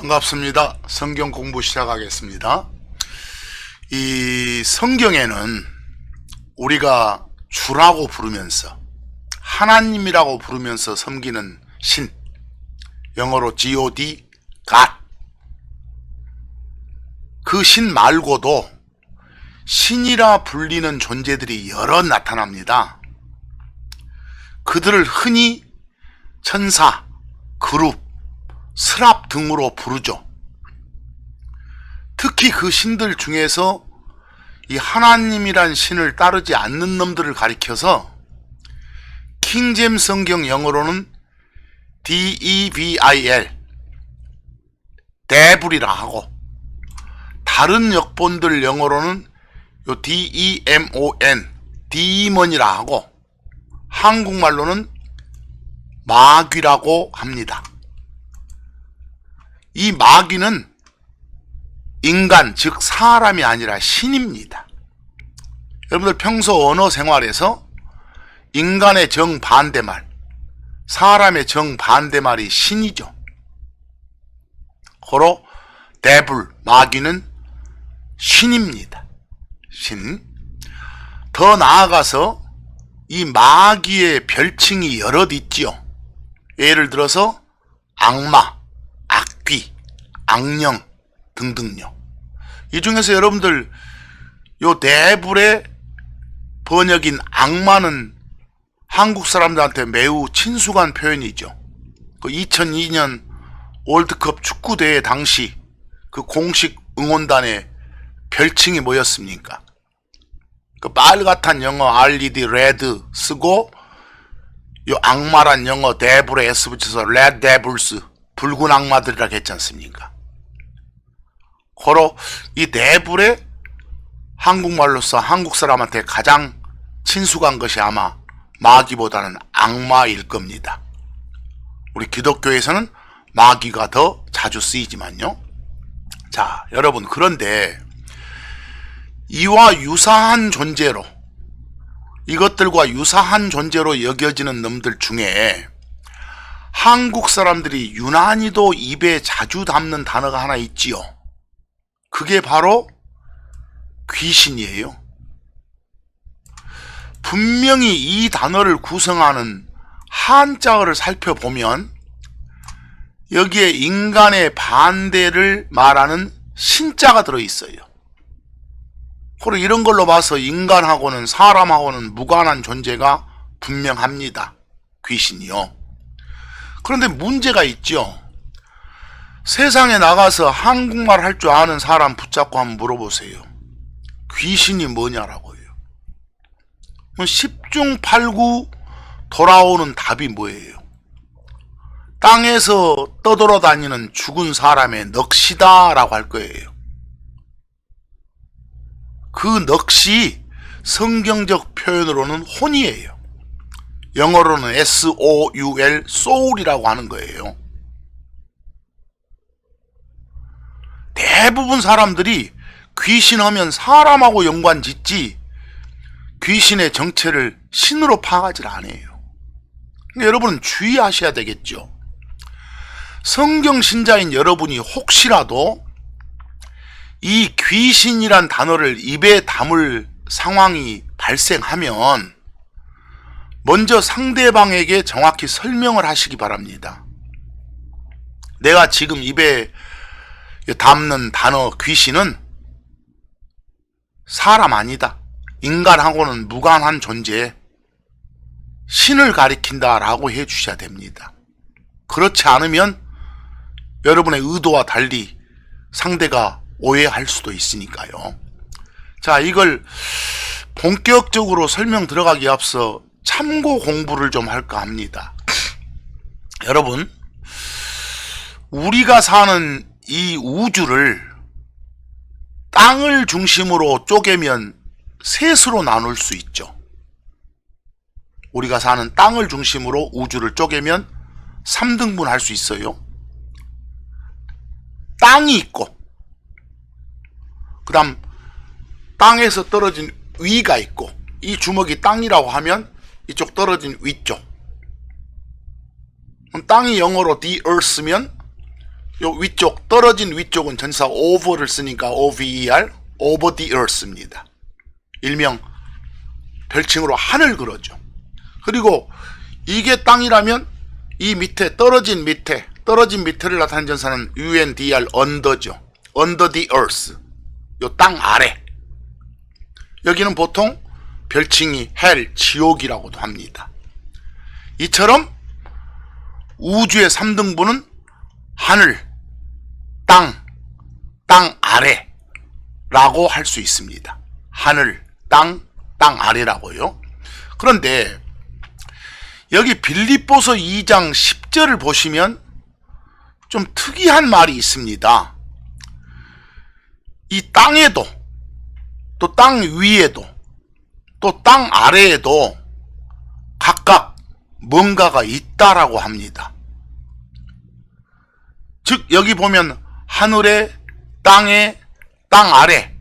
반갑습니다. 성경 공부 시작하겠습니다. 이 성경에는 우리가 주라고 부르면서 하나님이라고 부르면서 섬기는 신, 영어로 God, God, 그 신 말고도 신이라 불리는 존재들이 여러 나타납니다. 그들을 흔히 천사, 그룹, 스랍 등으로 부르죠. 특히 그 신들 중에서 이 하나님이란 신을 따르지 않는 놈들을 가리켜서 킹제임스 성경 영어로는 DEVIL, 데블이라 하고, 다른 역본들 영어로는 요 DEMON, 디먼이라 하고, 한국말로는 마귀라고 합니다. 이 마귀는 인간, 즉 사람이 아니라 신입니다. 여러분들 평소 언어 생활에서 인간의 정반대말, 사람의 정반대말이 신이죠. 고로 데블, 마귀는 신입니다. 신. 더 나아가서 이 마귀의 별칭이 여럿 있지요. 예를 들어서 악마, 악귀, 악령 등등요. 이 중에서 여러분들 요 데블의 번역인 악마는 한국 사람들한테 매우 친숙한 표현이죠. 그 2002년 월드컵 축구대회 당시 그 공식 응원단의 별칭이 뭐였습니까? 그 빨갛단 영어 LED 레드 쓰고 요 악마란 영어 데블에 S 붙여서 레드 데블스, 붉은 악마들이라고 했지 않습니까? 고로 이 데블의 한국말로서 한국 사람한테 가장 친숙한 것이 아마 마귀보다는 악마일 겁니다. 우리 기독교에서는 마귀가 더 자주 쓰이지만요. 자, 여러분, 그런데 이와 유사한 존재로, 이것들과 유사한 존재로 여겨지는 놈들 중에 한국 사람들이 유난히도 입에 자주 담는 단어가 하나 있지요. 그게 바로 귀신이에요. 분명히 이 단어를 구성하는 한자어를 살펴보면 여기에 인간의 반대를 말하는 신자가 들어있어요. 그리고 이런 걸로 봐서 인간하고는 사람하고는 무관한 존재가 분명합니다. 귀신이요. 그런데 문제가 있죠. 세상에 나가서 한국말 할 줄 아는 사람 붙잡고 한번 물어보세요. 귀신이 뭐냐라고요. 10중 8구 돌아오는 답이 뭐예요? 땅에서 떠돌아다니는 죽은 사람의 넋이다라고 할 거예요. 그 넋이 성경적 표현으로는 혼이에요. 영어로는 S-O-U-L, soul이라고 하는 거예요. 대부분 사람들이 귀신하면 사람하고 연관 짓지 귀신의 정체를 신으로 파악하지 않아요. 여러분은 주의하셔야 되겠죠. 성경 신자인 여러분이 혹시라도 이 귀신이란 단어를 입에 담을 상황이 발생하면 먼저 상대방에게 정확히 설명을 하시기 바랍니다. 내가 지금 입에 담는 단어 귀신은 사람 아니다. 인간하고는 무관한 존재, 신을 가리킨다 라고 해 주셔야 됩니다. 그렇지 않으면 여러분의 의도와 달리 상대가 오해할 수도 있으니까요. 자, 이걸 본격적으로 설명 들어가기 앞서 참고 공부를 좀 할까 합니다. 여러분, 우리가 사는 이 우주를 땅을 중심으로 쪼개면 셋으로 나눌 수 있죠. 우리가 사는 땅을 중심으로 우주를 쪼개면 3등분 할 수 있어요. 땅이 있고, 그 다음 땅에서 떨어진 위가 있고, 이 주먹이 땅이라고 하면 이쪽 떨어진 위쪽, 땅이 영어로 the earth면 요 위쪽, 떨어진 위쪽은 전치사 over를 쓰니까 over, over the earth입니다. 일명 별칭으로 하늘 그러죠. 그리고 이게 땅이라면 이 밑에 떨어진 밑에를 나타낸 전사는 UNDR under죠. under the earth. 요 땅 아래. 여기는 보통 별칭이 hell, 지옥이라고도 합니다. 이처럼 우주의 3등분은 하늘, 땅 아래라고 할 수 있습니다. 하늘, 땅 아래라고요. 그런데 여기 빌립보서 2장 10절을 보시면 좀 특이한 말이 있습니다. 이 땅에도, 또 땅 위에도, 또 땅 아래에도 각각 뭔가가 있다라고 합니다. 즉 여기 보면 하늘에, 땅에, 땅 아래,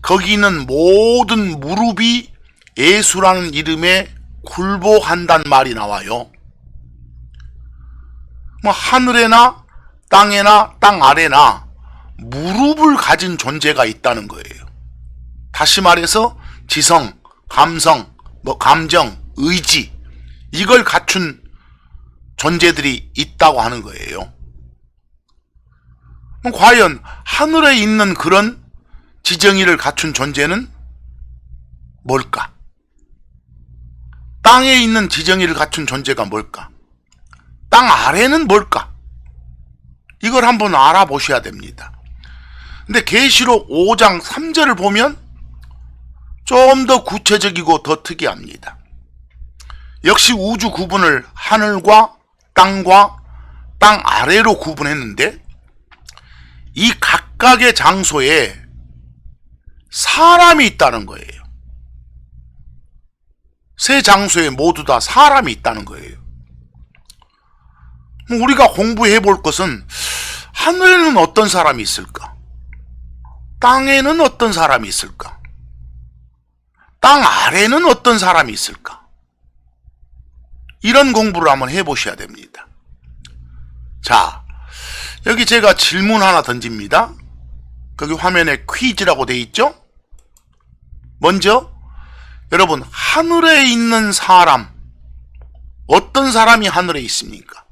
거기 있는 모든 무릎이 예수라는 이름에 굴복한단 말이 나와요. 뭐 하늘에나 땅에나 땅 아래나 무릎을 가진 존재가 있다는 거예요. 다시 말해서 지성, 감성, 감정, 의지, 이걸 갖춘 존재들이 있다고 하는 거예요. 그럼 과연 하늘에 있는 그런 지정의를 갖춘 존재는 뭘까? 땅에 있는 지정의를 갖춘 존재가 뭘까? 땅 아래는 뭘까? 이걸 한번 알아보셔야 됩니다. 근데 계시록 5장 3절을 보면 좀 더 구체적이고 더 특이합니다. 역시 우주 구분을 하늘과 땅 아래로 구분했는데 이 각각의 장소에 사람이 있다는 거예요. 세 장소에 모두 다 사람이 있다는 거예요. 우리가 공부해 볼 것은 하늘에는 어떤 사람이 있을까? 땅에는 어떤 사람이 있을까? 땅 아래는 어떤 사람이 있을까? 이런 공부를 한번 해보셔야 됩니다. 자, 여기 제가 질문 하나 던집니다. 거기 화면에 퀴즈라고 되어 있죠? 먼저 여러분, 하늘에 있는 사람, 어떤 사람이 하늘에 있습니까?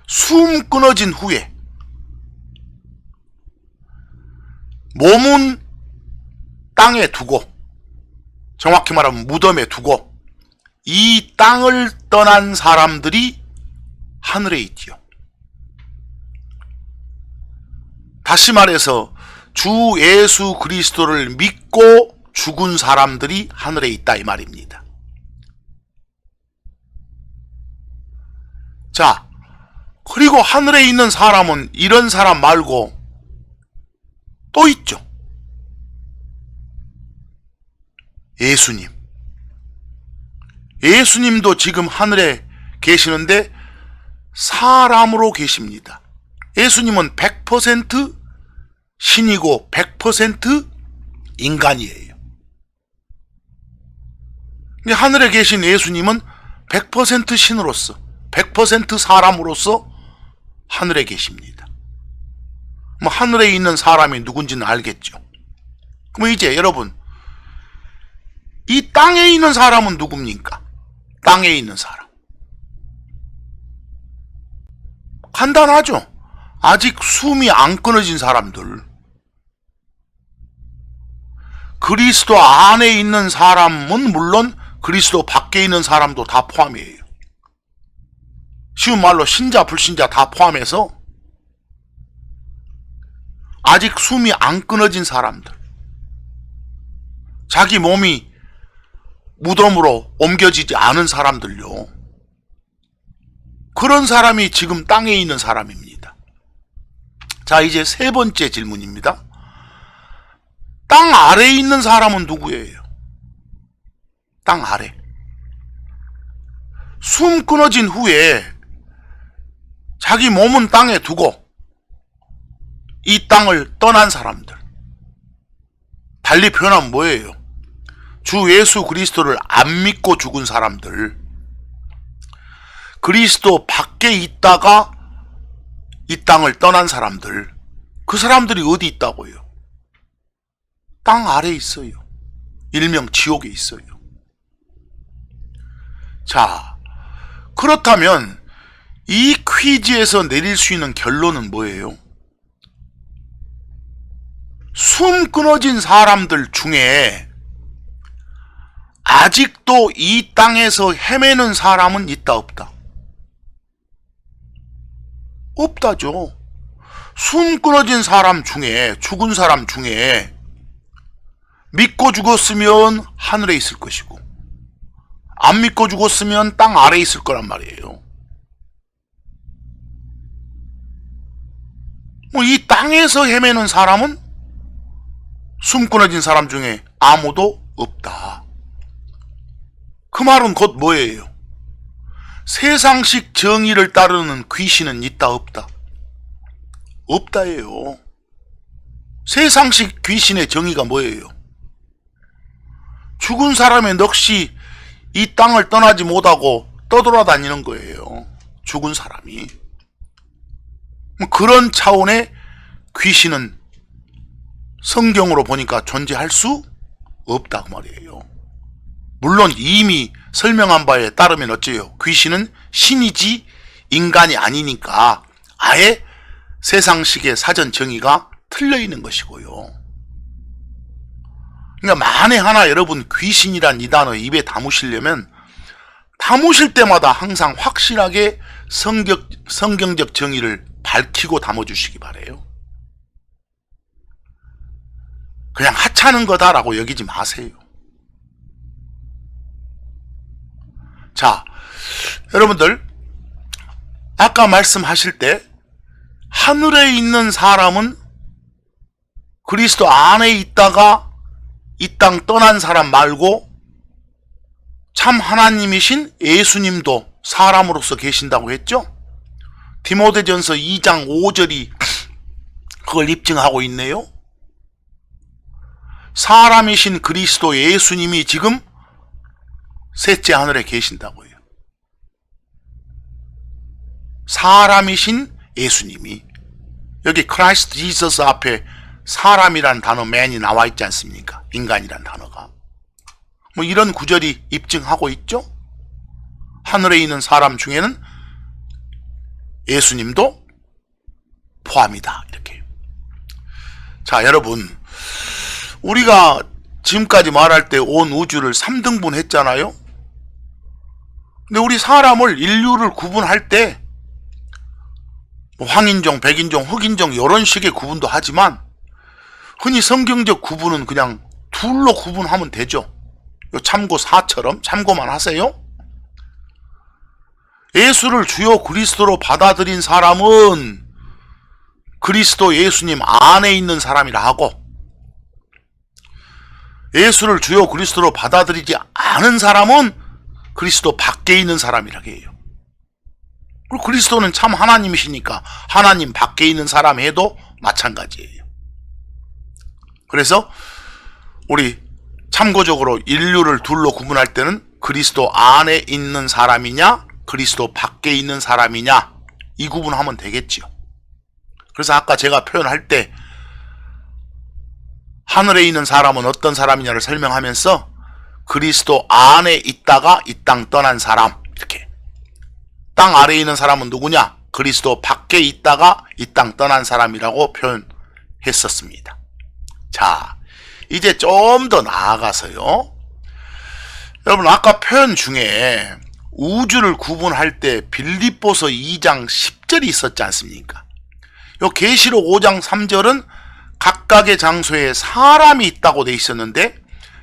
숨 끊어진 후에 몸은 땅에 두고, 정확히 말하면 무덤에 두고 이 땅을 떠난 사람들이 하늘에 있지요. 다시 말해서 주 예수 그리스도를 믿고 죽은 사람들이 하늘에 있다 이 말입니다. 자, 그리고 하늘에 있는 사람은 이런 사람 말고 또 있죠. 예수님. 예수님도 지금 하늘에 계시는데 사람으로 계십니다. 예수님은 100% 신이고 100% 인간이에요. 하늘에 계신 예수님은 100% 신으로서 100% 사람으로서 하늘에 계십니다. 하늘에 있는 사람이 누군지는 알겠죠. 그럼 이제 여러분, 이 땅에 있는 사람은 누굽니까? 땅에 있는 사람. 간단하죠. 아직 숨이 안 끊어진 사람들. 그리스도 안에 있는 사람은 물론 그리스도 밖에 있는 사람도 다 포함이에요. 쉬운 말로 신자 불신자 다 포함해서 아직 숨이 안 끊어진 사람들, 자기 몸이 무덤으로 옮겨지지 않은 사람들요, 그런 사람이 지금 땅에 있는 사람입니다. 자, 이제 세 번째 질문입니다. 땅 아래에 있는 사람은 누구예요? 땅 아래. 숨 끊어진 후에 자기 몸은 땅에 두고 이 땅을 떠난 사람들. 달리 표현하면 뭐예요? 주 예수 그리스도를 안 믿고 죽은 사람들. 그리스도 밖에 있다가 이 땅을 떠난 사람들, 그 사람들이 어디 있다고요? 땅 아래에 있어요. 일명 지옥에 있어요. 자, 그렇다면 이 퀴즈에서 내릴 수 있는 결론은 뭐예요? 숨 끊어진 사람들 중에 아직도 이 땅에서 헤매는 사람은 있다 없다? 없다죠. 숨 끊어진 사람 중에, 죽은 사람 중에 믿고 죽었으면 하늘에 있을 것이고 안 믿고 죽었으면 땅 아래에 있을 거란 말이에요. 이 땅에서 헤매는 사람은 숨 끊어진 사람 중에 아무도 없다. 그 말은 곧 뭐예요? 세상식 정의를 따르는 귀신은 있다 없다? 없다예요. 세상식 귀신의 정의가 뭐예요? 죽은 사람의 넋이 이 땅을 떠나지 못하고 떠돌아다니는 거예요. 죽은 사람이. 그런 차원의 귀신은 성경으로 보니까 존재할 수 없다 그 말이에요. 물론 이미 설명한 바에 따르면 어째요? 귀신은 신이지 인간이 아니니까 아예 세상식의 사전 정의가 틀려 있는 것이고요. 그러니까 만에 하나 여러분 귀신이란 이 단어 입에 담으시려면 담으실 때마다 항상 확실하게 성경적 정의를 밝히고 담아주시기 바래요. 그냥 하찮은 거다라고 여기지 마세요. 자, 여러분들 아까 말씀하실 때 하늘에 있는 사람은 그리스도 안에 있다가 이 땅 떠난 사람 말고 참 하나님이신 예수님도 사람으로서 계신다고 했죠? 디모데전서 2장 5절이 그걸 입증하고 있네요. 사람이신 그리스도 예수님이 지금 셋째 하늘에 계신다고요. 사람이신 예수님이. 여기 크라이스트 지저스 앞에 사람이란 단어 man이 나와 있지 않습니까? 인간이란 단어가. 이런 구절이 입증하고 있죠? 하늘에 있는 사람 중에는 예수님도 포함이다. 이렇게. 자, 여러분, 우리가 지금까지 말할 때 온 우주를 3등분 했잖아요? 근데 우리 사람을, 인류를 구분할 때 황인종, 백인종, 흑인종 이런 식의 구분도 하지만 흔히 성경적 구분은 그냥 둘로 구분하면 되죠. 요 참고 4처럼 참고만 하세요. 예수를 주요 그리스도로 받아들인 사람은 그리스도 예수님 안에 있는 사람이라 하고, 예수를 주요 그리스도로 받아들이지 않은 사람은 그리스도 밖에 있는 사람이라고 해요. 그리고 그리스도는 참 하나님이시니까 하나님 밖에 있는 사람 해도 마찬가지예요. 그래서 우리 참고적으로 인류를 둘로 구분할 때는 그리스도 안에 있는 사람이냐 그리스도 밖에 있는 사람이냐 이 구분하면 되겠지요. 그래서 아까 제가 표현할 때 하늘에 있는 사람은 어떤 사람이냐를 설명하면서 그리스도 안에 있다가 이 땅 떠난 사람, 이렇게. 땅 아래에 있는 사람은 누구냐? 그리스도 밖에 있다가 이 땅 떠난 사람이라고 표현했었습니다. 자, 이제 좀 더 나아가서요. 여러분, 아까 표현 중에 우주를 구분할 때 빌립보서 2장 10절이 있었지 않습니까? 요 계시록 5장 3절은 각각의 장소에 사람이 있다고 돼 있었는데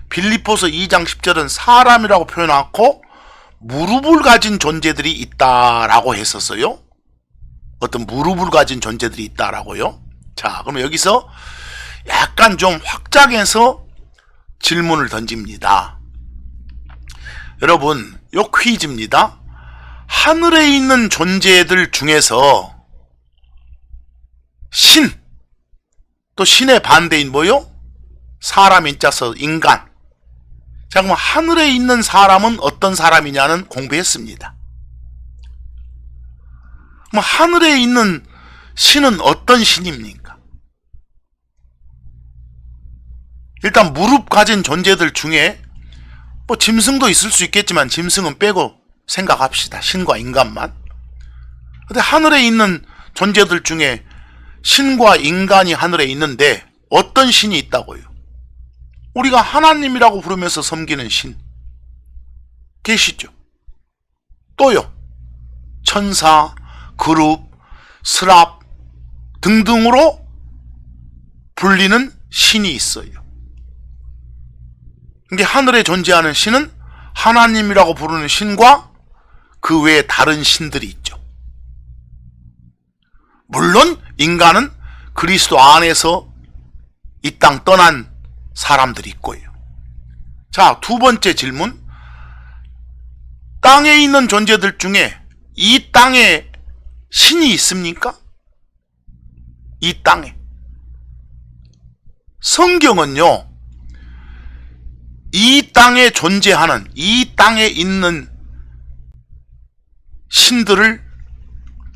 빌립보서 2장 10절은 사람이라고 표현하고 무릎을 가진 존재들이 있다라고 했었어요. 어떤 무릎을 가진 존재들이 있다라고요. 자, 그럼 여기서 약간 좀 확장해서 질문을 던집니다. 여러분, 요 퀴즈입니다. 하늘에 있는 존재들 중에서 신, 또 신의 반대인 뭐요? 사람 인자서 인간. 자, 그럼 하늘에 있는 사람은 어떤 사람이냐는 공부했습니다. 그럼 하늘에 있는 신은 어떤 신입니까? 일단 무릎 가진 존재들 중에 뭐 짐승도 있을 수 있겠지만 짐승은 빼고 생각합시다. 신과 인간만. 근데 하늘에 있는 존재들 중에 신과 인간이 하늘에 있는데 어떤 신이 있다고요? 우리가 하나님이라고 부르면서 섬기는 신 계시죠? 또요, 천사, 그룹, 스랍 등등으로 불리는 신이 있어요. 이게 하늘에 존재하는 신은 하나님이라고 부르는 신과 그 외에 다른 신들이 있죠. 물론 인간은 그리스도 안에서 이 땅 떠난 사람들이 있고요. 자, 두 번째 질문. 땅에 있는 존재들 중에 이 땅에 신이 있습니까? 이 땅에. 성경은요, 이 땅에 존재하는, 이 땅에 있는 신들을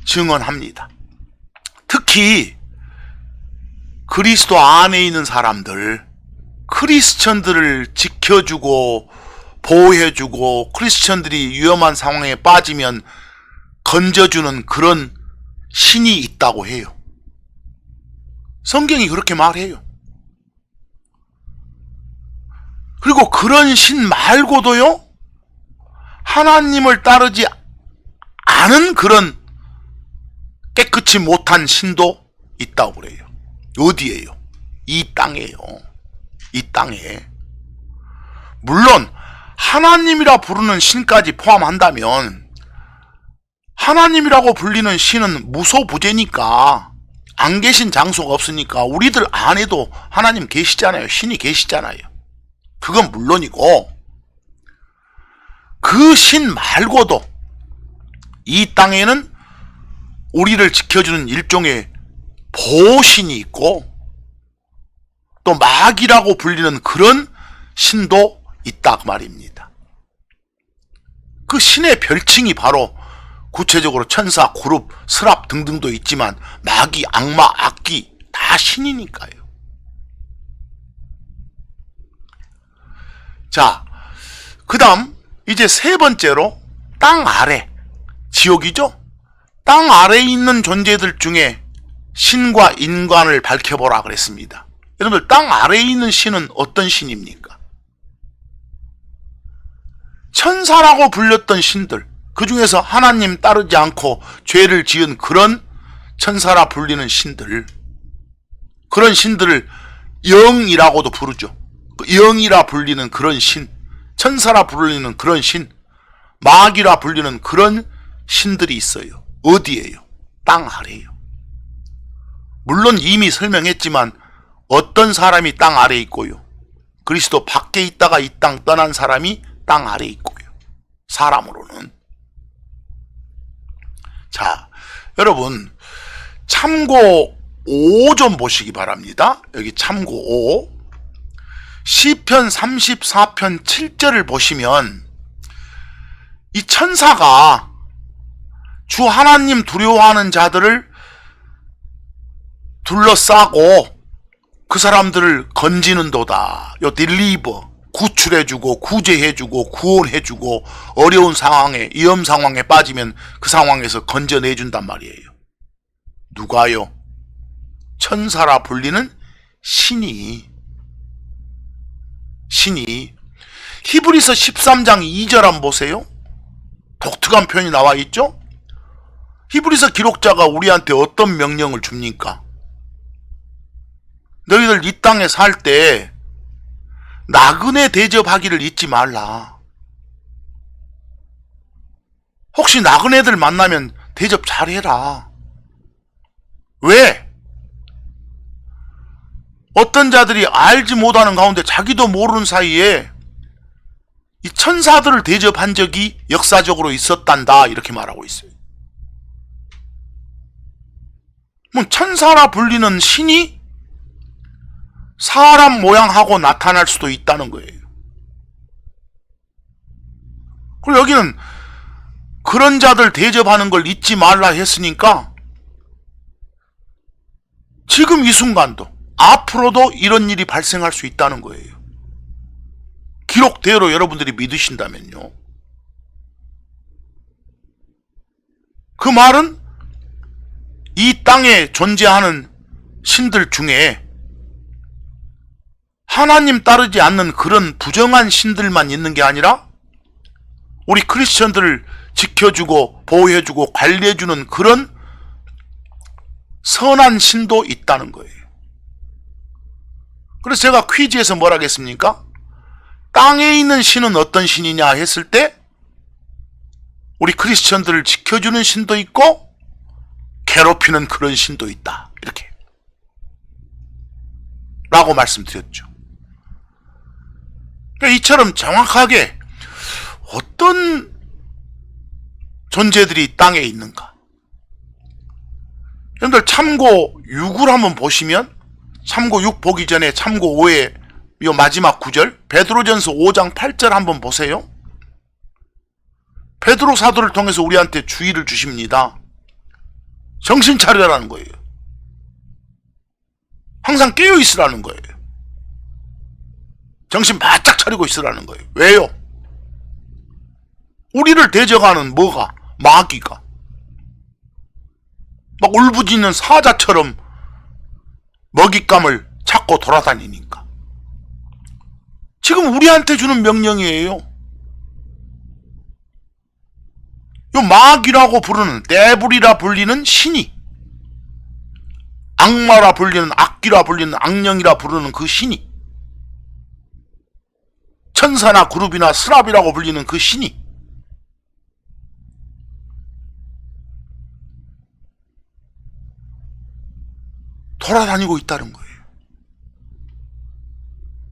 증언합니다. 특히 그리스도 안에 있는 사람들, 크리스천들을 지켜주고 보호해주고 크리스천들이 위험한 상황에 빠지면 건져주는 그런 신이 있다고 해요. 성경이 그렇게 말해요. 그리고 그런 신 말고도요, 하나님을 따르지 않은 그런 깨끗이 못한 신도 있다고 그래요. 어디에요? 이 땅에요. 이 땅에. 물론 하나님이라 부르는 신까지 포함한다면 하나님이라고 불리는 신은 무소부재니까 안 계신 장소가 없으니까 우리들 안에도 하나님 계시잖아요. 신이 계시잖아요. 그건 물론이고, 그 신 말고도 이 땅에는 우리를 지켜주는 일종의 보호신이 있고 또 마귀라고 불리는 그런 신도 있다 그 말입니다. 그 신의 별칭이 바로 구체적으로 천사, 그룹, 스랍 등등도 있지만 마귀, 악마, 악귀 다 신이니까요. 자, 그 다음 이제 세 번째로 땅 아래, 지옥이죠? 땅 아래에 있는 존재들 중에 신과 인간을 밝혀보라 그랬습니다. 여러분들, 땅 아래에 있는 신은 어떤 신입니까? 천사라고 불렸던 신들, 그 중에서 하나님 따르지 않고 죄를 지은 그런 천사라 불리는 신들, 그런 신들을 영이라고도 부르죠. 영이라 불리는 그런 신, 천사라 불리는 그런 신, 마귀라 불리는 그런 신들이 있어요. 어디에요? 땅 아래에요. 물론 이미 설명했지만 어떤 사람이 땅 아래에 있고요, 그리스도 밖에 있다가 이 땅 떠난 사람이 땅 아래에 있고요, 사람으로는. 자, 여러분 참고 5 좀 보시기 바랍니다. 여기 참고 5, 시편 34편 7절을 보시면 이 천사가 주 하나님 두려워하는 자들을 둘러싸고 그 사람들을 건지는도다. 요 딜리버, 구출해주고 구제해주고 구원해주고 어려운 상황에, 위험 상황에 빠지면 그 상황에서 건져내준단 말이에요. 누가요? 천사라 불리는 신이. 히브리서 13장 2절 한번 보세요. 독특한 표현이 나와 있죠? 히브리서 기록자가 우리한테 어떤 명령을 줍니까? 너희들 이 땅에 살 때 나그네 대접하기를 잊지 말라. 혹시 나그네들 만나면 대접 잘해라. 왜? 어떤 자들이 알지 못하는 가운데 자기도 모르는 사이에 이 천사들을 대접한 적이 역사적으로 있었단다, 이렇게 말하고 있어요. 뭐 천사라 불리는 신이 사람 모양하고 나타날 수도 있다는 거예요. 그리고 여기는 그런 자들 대접하는 걸 잊지 말라 했으니까 지금 이 순간도 앞으로도 이런 일이 발생할 수 있다는 거예요. 기록대로 여러분들이 믿으신다면요. 그 말은 이 땅에 존재하는 신들 중에 하나님 따르지 않는 그런 부정한 신들만 있는 게 아니라 우리 크리스천들을 지켜주고 보호해주고 관리해주는 그런 선한 신도 있다는 거예요. 그래서 제가 퀴즈에서 뭐라 했습니까? 땅에 있는 신은 어떤 신이냐 했을 때 우리 크리스천들을 지켜주는 신도 있고 괴롭히는 그런 신도 있다. 이렇게 라고 말씀드렸죠. 그러니까 이처럼 정확하게 어떤 존재들이 땅에 있는가. 여러분들 참고 6을 한번 보시면 참고 6 보기 전에 참고 5의 이 마지막 구절 베드로전서 5장 8절 한번 보세요. 베드로 사도를 통해서 우리한테 주의를 주십니다. 정신 차려라는 거예요. 항상 깨어 있으라는 거예요. 정신 바짝 차리고 있으라는 거예요. 왜요? 우리를 대적하는 뭐가? 마귀가. 막 울부짖는 사자처럼 먹잇감을 찾고 돌아다니니까. 지금 우리한테 주는 명령이에요. 요 마귀라고 부르는 데불이라 불리는 신이, 악마라 불리는 악귀라 불리는 악령이라 부르는 그 신이, 천사나 그룹이나 스랍이라고 불리는 그 신이 돌아다니고 있다는 거예요.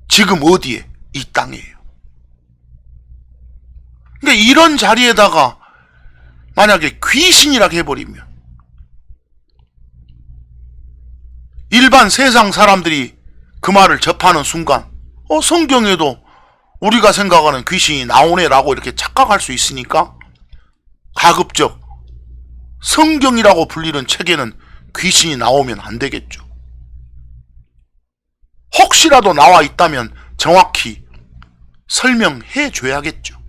지금 어디에? 이 땅이에요. 그러니까 이런 자리에다가 만약에 귀신이라고 해버리면 일반 세상 사람들이 그 말을 접하는 순간 성경에도 우리가 생각하는 귀신이 나오네라고 이렇게 착각할 수 있으니까 가급적 성경이라고 불리는 책에는 귀신이 나오면 안 되겠죠. 혹시라도 나와 있다면 정확히 설명해 줘야겠죠.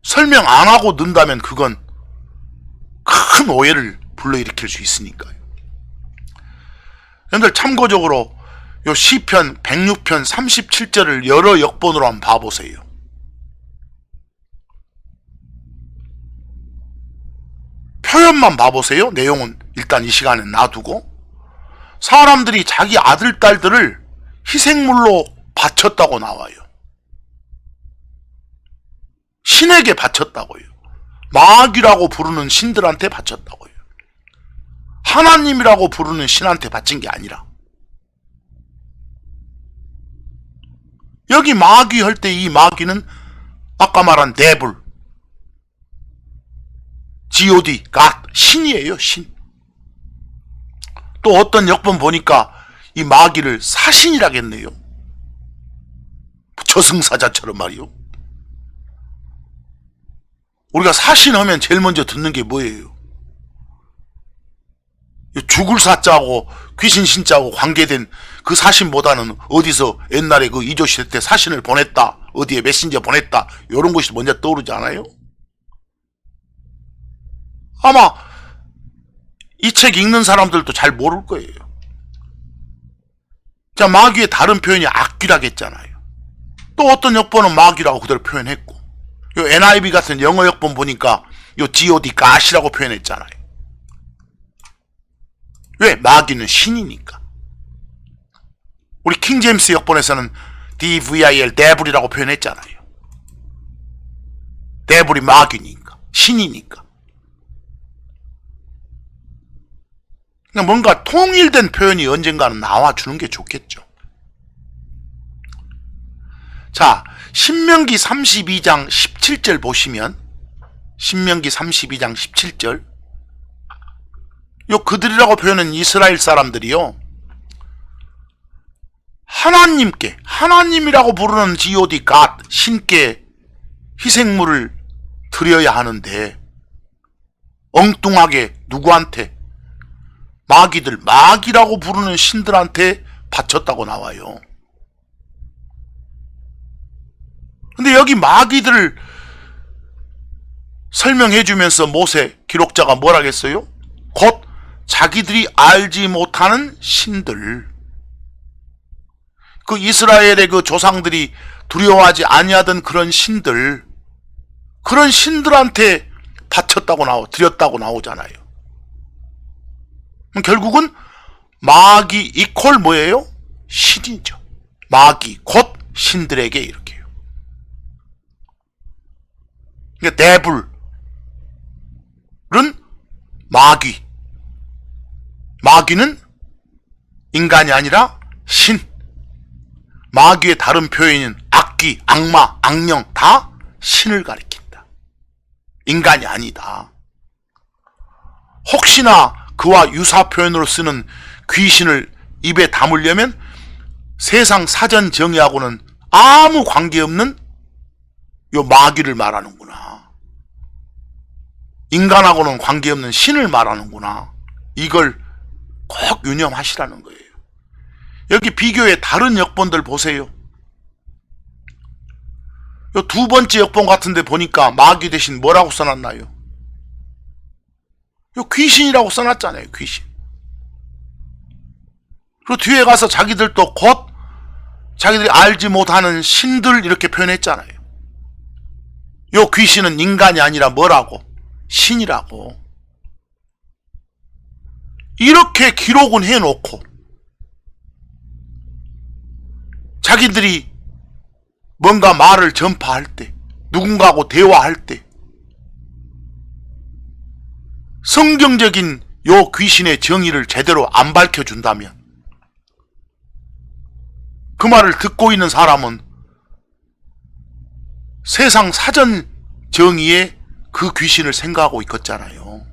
설명 안 하고 는다면 그건 큰 오해를 불러일으킬 수 있으니까요. 여러분들 참고적으로 요 시편 106편 37절을 여러 역본으로 한번 봐보세요. 표현만 봐보세요. 내용은 일단 이 시간에 놔두고 사람들이 자기 아들, 딸들을 희생물로 바쳤다고 나와요. 신에게 바쳤다고요. 마귀라고 부르는 신들한테 바쳤다고요. 하나님이라고 부르는 신한테 바친 게 아니라. 여기 마귀 할 때 이 마귀는 아까 말한 데블, God, God, 신이에요, 신. 또 어떤 역본 보니까 이 마귀를 사신이라겠네요. 저승사자처럼 말이요. 우리가 사신하면 제일 먼저 듣는 게 뭐예요? 죽을 사자하고 귀신 신자하고 관계된 그 사신보다는 어디서 옛날에 그 이조시대 때 사신을 보냈다, 어디에 메신저 보냈다, 이런 것이 먼저 떠오르지 않아요? 아마 이 책 읽는 사람들도 잘 모를 거예요. 자, 마귀의 다른 표현이 악귀라고 했잖아요. 또 어떤 역본은 마귀라고 그대로 표현했고, 요 NIV 같은 영어 역본 보니까 요 God, God이라고 표현했잖아요. 왜? 마귀는 신이니까. 우리 킹제임스 역본에서는 DVIL, 데블이라고 표현했잖아요. 데블이 마귀니까, 신이니까. 그러니까 뭔가 통일된 표현이 언젠가는 나와주는 게 좋겠죠. 자, 신명기 32장 17절 보시면, 신명기 32장 17절, 요 그들이라고 표현한 이스라엘 사람들이요, 하나님께, 하나님이라고 부르는 God, 신께 희생물을 드려야 하는데 엉뚱하게 누구한테? 마귀들, 마귀라고 부르는 신들한테 바쳤다고 나와요. 근데 여기 마귀들을 설명해 주면서 모세 기록자가 뭐라겠어요? 곧 자기들이 알지 못하는 신들. 그 이스라엘의 그 조상들이 두려워하지 아니하던 그런 신들, 그런 신들한테 바쳤다고 드렸다고 나오잖아요. 결국은 마귀 이퀄 뭐예요? 신이죠. 마귀 곧 신들에게 이렇게요. 그러니까 데블은 마귀, 마귀는 인간이 아니라 신. 마귀의 다른 표현은 악귀, 악마, 악령 다 신을 가리킨다. 인간이 아니다. 혹시나 그와 유사 표현으로 쓰는 귀신을 입에 담으려면 세상 사전 정의하고는 아무 관계없는 요 마귀를 말하는구나. 인간하고는 관계없는 신을 말하는구나. 이걸 꼭 유념하시라는 거예요. 여기 비교의 다른 역본들 보세요. 요 두 번째 역본 같은데 보니까 마귀 대신 뭐라고 써놨나요? 요 귀신이라고 써놨잖아요. 귀신. 그리고 뒤에 가서 자기들도 곧 자기들이 알지 못하는 신들 이렇게 표현했잖아요. 요 귀신은 인간이 아니라 뭐라고? 신이라고. 이렇게 기록은 해놓고 자기들이 뭔가 말을 전파할 때, 누군가하고 대화할 때 성경적인 요 귀신의 정의를 제대로 안 밝혀준다면 그 말을 듣고 있는 사람은 세상 사전 정의에 그 귀신을 생각하고 있겠잖아요.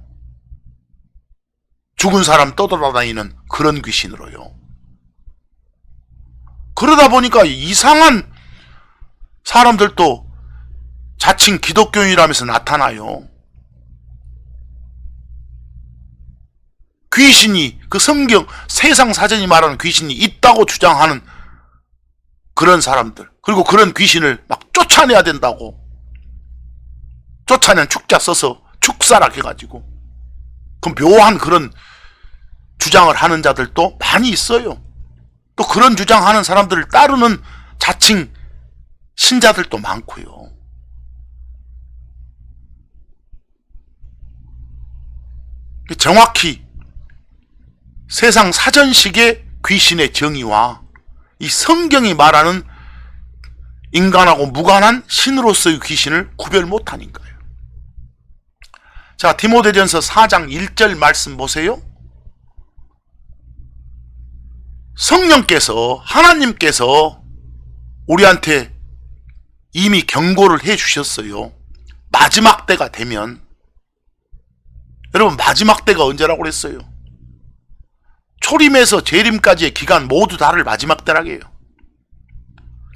죽은 사람 떠돌아다니는 그런 귀신으로요. 그러다 보니까 이상한 사람들도 자칭 기독교인이라면서 나타나요. 귀신이, 그 성경 세상 사전이 말하는 귀신이 있다고 주장하는 그런 사람들, 그리고 그런 귀신을 막 쫓아내야 된다고, 쫓아낸 축자 써서 축사라 해가지고 그 묘한 그런 주장을 하는 자들도 많이 있어요. 또 그런 주장하는 사람들을 따르는 자칭 신자들도 많고요. 정확히 세상 사전식의 귀신의 정의와 이 성경이 말하는 인간하고 무관한 신으로서의 귀신을 구별 못하는 거예요. 자, 디모데전서 4장 1절 말씀 보세요. 성령께서, 하나님께서 우리한테 이미 경고를 해 주셨어요. 마지막 때가 되면. 여러분, 마지막 때가 언제라고 그랬어요? 초림에서 재림까지의 기간 모두 다를 마지막 때라고 해요.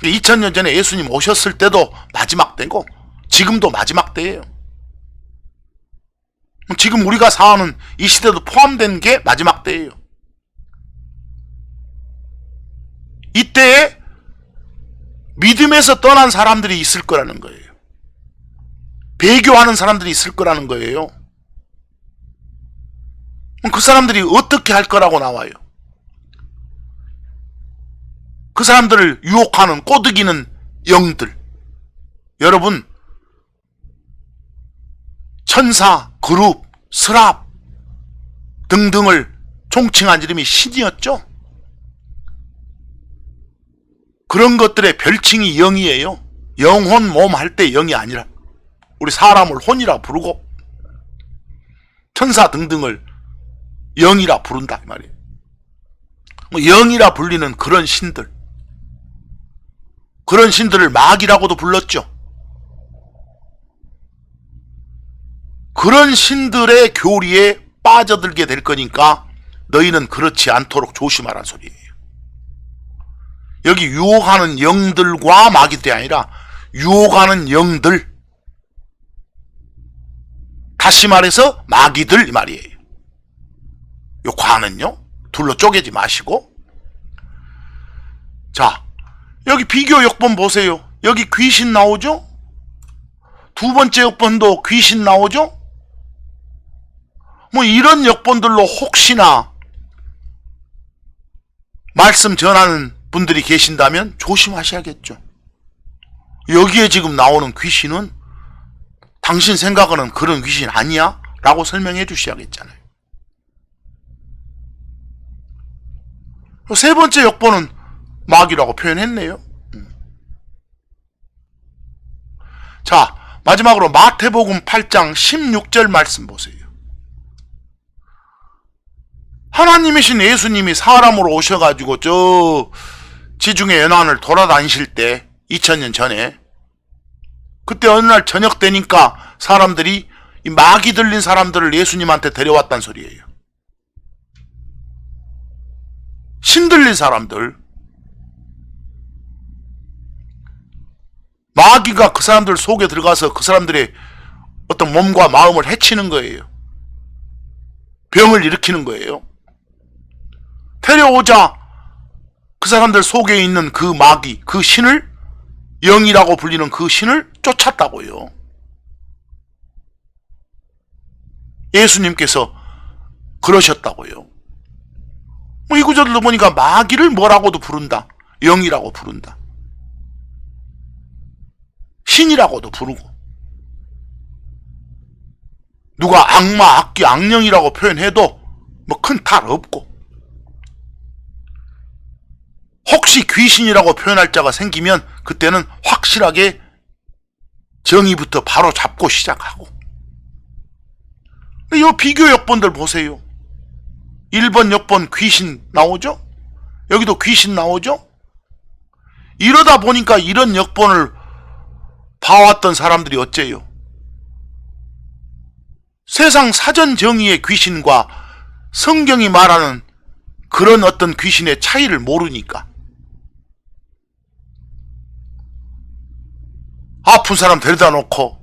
2000년 전에 예수님 오셨을 때도 마지막 때고 지금도 마지막 때예요. 지금 우리가 사는 이 시대도 포함된 게 마지막 때예요. 이때에 믿음에서 떠난 사람들이 있을 거라는 거예요. 배교하는 사람들이 있을 거라는 거예요. 그 사람들이 어떻게 할 거라고 나와요? 그 사람들을 유혹하는, 꼬드기는 영들. 여러분, 천사, 그룹, 스랍 등등을 총칭한 이름이 신이었죠. 그런 것들의 별칭이 영이에요. 영혼, 몸 할 때 영이 아니라 우리 사람을 혼이라 부르고 천사 등등을 영이라 부른다 이 말이에요. 영이라 불리는 그런 신들, 그런 신들을 마귀라고도 불렀죠. 그런 신들의 교리에 빠져들게 될 거니까 너희는 그렇지 않도록 조심하라는 소리예요. 여기 유혹하는 영들과 마귀들이 아니라 유혹하는 영들, 다시 말해서 마귀들 이 말이에요. 요 관은요, 둘로 쪼개지 마시고. 자, 여기 비교 역본 보세요. 여기 귀신 나오죠? 두 번째 역본도 귀신 나오죠? 뭐 이런 역본들로 혹시나 말씀 전하는 분들이 계신다면 조심하셔야겠죠. 여기에 지금 나오는 귀신은 당신 생각은 그런 귀신 아니야? 라고 설명해 주셔야겠잖아요. 세 번째 역본은 마귀라고 표현했네요. 자, 마지막으로 마태복음 8장 16절 말씀 보세요. 하나님이신 예수님이 사람으로 오셔가지고 저 지중해 연안을 돌아다니실 때 2000년 전에, 그때 어느 날 저녁 되니까 사람들이 이 마귀 들린 사람들을 예수님한테 데려왔단 소리예요. 신 들린 사람들, 마귀가 그 사람들 속에 들어가서 그 사람들의 어떤 몸과 마음을 해치는 거예요. 병을 일으키는 거예요. 데려오자 그 사람들 속에 있는 그 마귀, 그 신을, 영이라고 불리는 그 신을 쫓았다고요. 예수님께서 그러셨다고요. 뭐 이 구절도 보니까 마귀를 뭐라고도 부른다. 영이라고 부른다. 신이라고도 부르고. 누가 악마, 악귀, 악령이라고 표현해도 뭐 큰 탈 없고. 혹시 귀신이라고 표현할 자가 생기면 그때는 확실하게 정의부터 바로 잡고 시작하고. 이 비교 역본들 보세요. 1번 역본 귀신 나오죠? 여기도 귀신 나오죠? 이러다 보니까 이런 역본을 봐왔던 사람들이 어째요? 세상 사전 정의의 귀신과 성경이 말하는 그런 어떤 귀신의 차이를 모르니까. 아픈 사람 데려다 놓고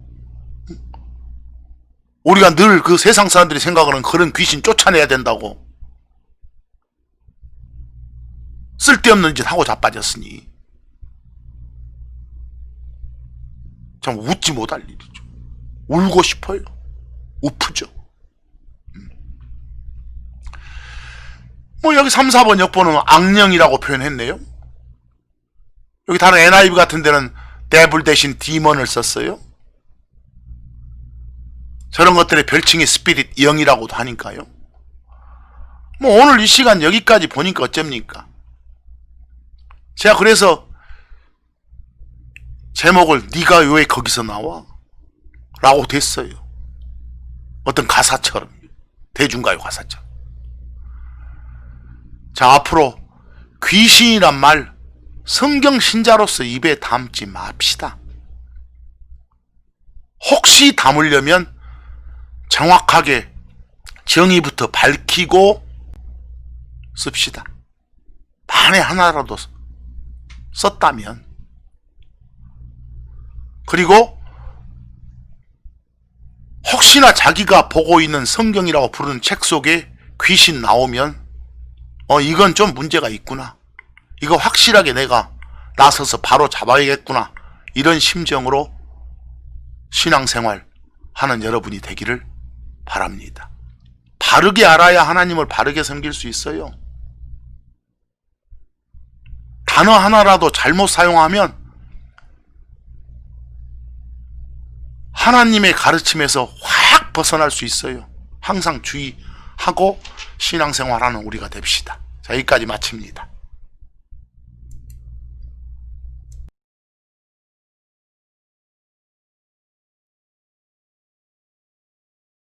우리가 늘 그 세상 사람들이 생각하는 그런 귀신 쫓아내야 된다고 쓸데없는 짓 하고 자빠졌으니 참 웃지 못할 일이죠. 울고 싶어요. 우프죠. 뭐 여기 3, 4번 역본은 악령이라고 표현했네요. 여기 다른 NIV 같은 데는 데블 대신 디먼을 썼어요. 저런 것들의 별칭이 스피릿, 영이라고도 하니까요. 뭐 오늘 이 시간 여기까지 보니까 어쩝니까? 제가 그래서 제목을 네가 왜 거기서 나와? 라고 됐어요. 어떤 가사처럼, 대중가요 가사처럼. 자, 앞으로 귀신이란 말 성경 신자로서 입에 담지 맙시다. 혹시 담으려면 정확하게 정의부터 밝히고 씁시다. 만에 하나라도 썼다면. 그리고 혹시나 자기가 보고 있는 성경이라고 부르는 책 속에 귀신 나오면 이건 좀 문제가 있구나. 이거 확실하게 내가 나서서 바로 잡아야겠구나. 이런 심정으로 신앙생활 하는 여러분이 되기를 바랍니다. 바르게 알아야 하나님을 바르게 섬길 수 있어요. 단어 하나라도 잘못 사용하면 하나님의 가르침에서 확 벗어날 수 있어요. 항상 주의하고 신앙생활하는 우리가 됩시다. 자, 여기까지 마칩니다.